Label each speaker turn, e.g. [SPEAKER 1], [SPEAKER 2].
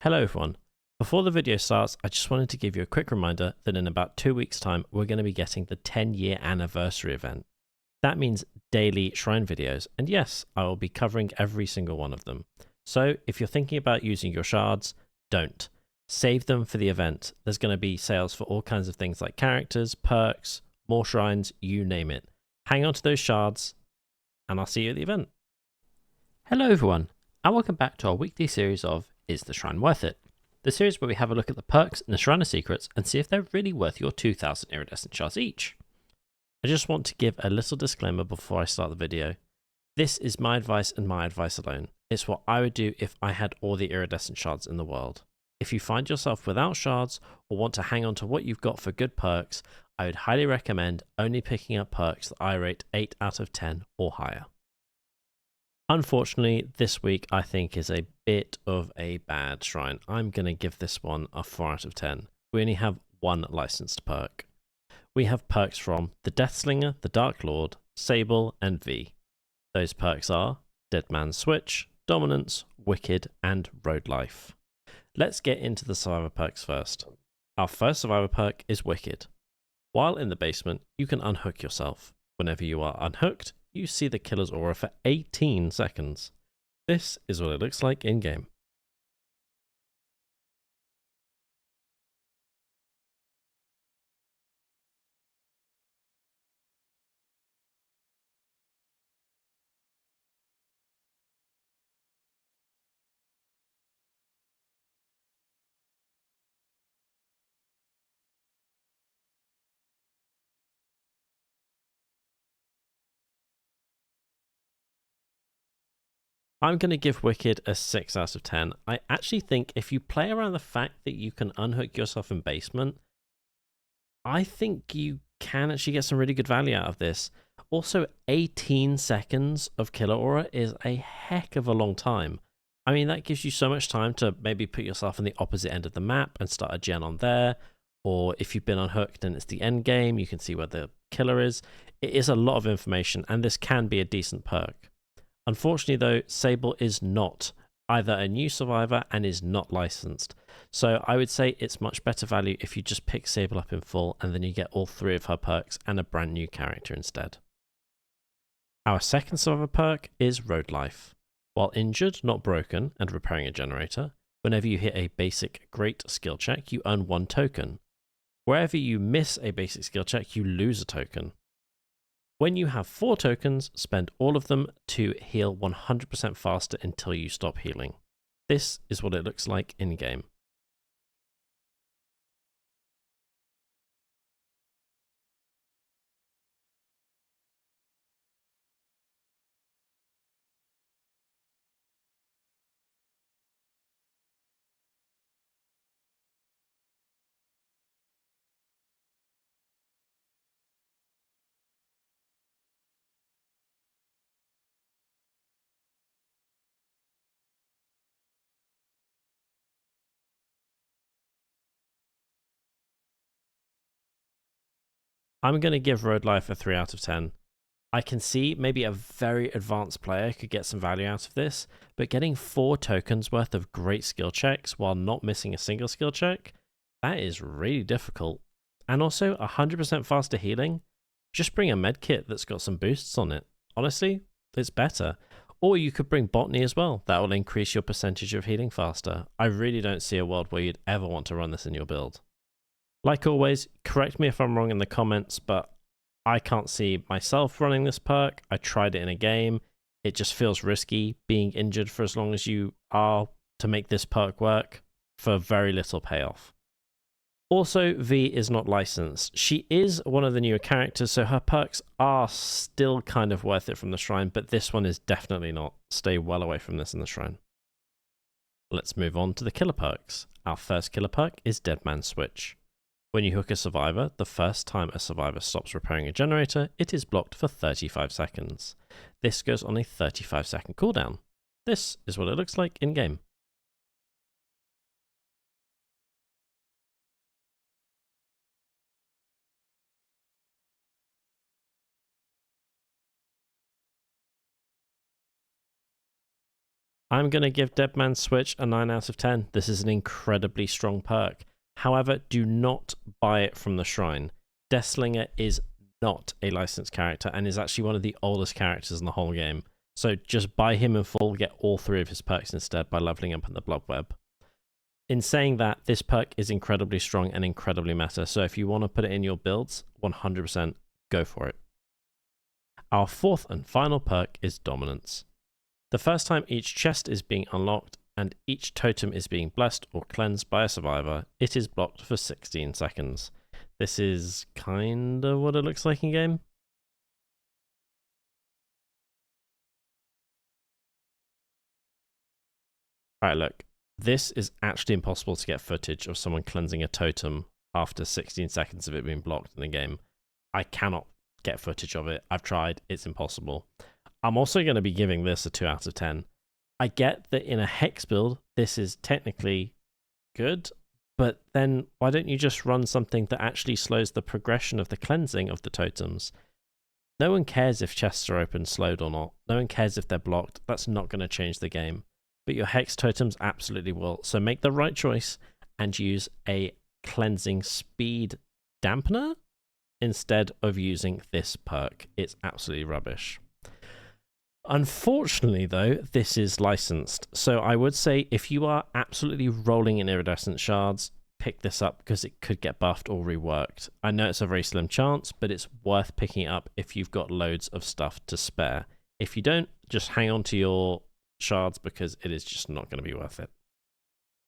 [SPEAKER 1] Hello everyone. Before the video starts, I just wanted to give you a quick reminder that in about 2 weeks time, we're going to be getting the 10-year anniversary event. That means daily shrine videos, and yes, I will be covering every single one of them. So if you're thinking about using your shards, don't. Save them for the event. There's going to be sales for all kinds of things like characters, perks, more shrines, you name it. Hang on to those shards, and I'll see you at the event. Hello everyone, and welcome back to our weekly series of Is the Shrine Worth It? The series where we have a look at the perks and the Shrine of Secrets and see if they're really worth your 2,000 iridescent shards each. I just want to give a little disclaimer before I start the video. This is my advice and my advice alone. It's what I would do if I had all the iridescent shards in the world. If you find yourself without shards or want to hang on to what you've got for good perks, I would highly recommend only picking up perks that I rate 8 out of 10 or higher. Unfortunately, this week I think is a bit of a bad shrine. I'm going to give this one a 4 out of 10. We only have one licensed perk. We have perks from the Deathslinger, the Dark Lord, Sable, and V. Those perks are Dead Man's Switch, Dominance, Wicked, and Road Life. Let's get into the survivor perks first. Our first survivor perk is Wicked. While in the basement, you can unhook yourself. Whenever you are unhooked, you see the killer's aura for 18 seconds. This is what it looks like in-game. I'm going to give Wicked a 6 out of 10. I actually think if you play around the fact that you can unhook yourself in basement, I think you can actually get some really good value out of this. Also, 18 seconds of killer aura is a heck of a long time. I mean, that gives you so much time to maybe put yourself on the opposite end of the map and start a gen on there. Or if you've been unhooked and it's the end game, you can see where the killer is. It is a lot of information, and this can be a decent perk. Unfortunately though, Sable is not either a new survivor and is not licensed. So I would say it's much better value if you just pick Sable up in full and then you get all 3 of her perks and a brand new character instead. Our second survivor perk is Road Life. While injured, not broken, and repairing a generator, whenever you hit a basic great skill check, you earn 1 token. Wherever you miss a basic skill check, you lose a token. When you have 4 tokens, spend all of them to heal 100% faster until you stop healing. This is what it looks like in-game. I'm going to give Road Life a 3 out of 10. I can see maybe a very advanced player could get some value out of this, but getting 4 tokens worth of great skill checks while not missing a single skill check, that is really difficult. And also 100% faster healing, just bring a med kit that's got some boosts on it. Honestly, it's better. Or you could bring Botany as well. That will increase your percentage of healing faster. I really don't see a world where you'd ever want to run this in your build. Like always, correct me if I'm wrong in the comments, but I can't see myself running this perk. I tried it in a game. It just feels risky being injured for as long as you are to make this perk work for very little payoff. Also, V is not licensed. She is one of the newer characters, so her perks are still kind of worth it from the shrine, but this one is definitely not. Stay well away from this in the shrine. Let's move on to the killer perks. Our first killer perk is Dead Man's Switch. When you hook a survivor, the first time a survivor stops repairing a generator, it is blocked for 35 seconds. This goes on a 35-second cooldown. This is what it looks like in-game. I'm going to give Dead Man's Switch a 9 out of 10. This is an incredibly strong perk. However, do not buy it from the shrine. Deathslinger is not a licensed character and is actually one of the oldest characters in the whole game. So just buy him in full, get all 3 of his perks instead by leveling up in the Blood Web. In saying that, this perk is incredibly strong and incredibly meta, so if you want to put it in your builds, 100% go for it. Our 4th and final perk is Dominance. The first time each chest is being unlocked and each totem is being blessed or cleansed by a survivor, it is blocked for 16 seconds. This is kinda what it looks like in game. Alright, look. This is actually impossible to get footage of someone cleansing a totem after 16 seconds of it being blocked in the game. I cannot get footage of it. I've tried. It's impossible. I'm also going to be giving this a 2 out of 10. I get that in a Hex build, this is technically good, but then why don't you just run something that actually slows the progression of the cleansing of the totems? No one cares if chests are open slowed or not. No one cares if they're blocked. That's not going to change the game. But your Hex totems absolutely will. So make the right choice and use a cleansing speed dampener instead of using this perk. It's absolutely rubbish. Unfortunately, though, this is licensed. So I would say if you are absolutely rolling in iridescent shards, pick this up because it could get buffed or reworked. I know it's a very slim chance, but it's worth picking it up if you've got loads of stuff to spare. If you don't, just hang on to your shards because it is just not going to be worth it.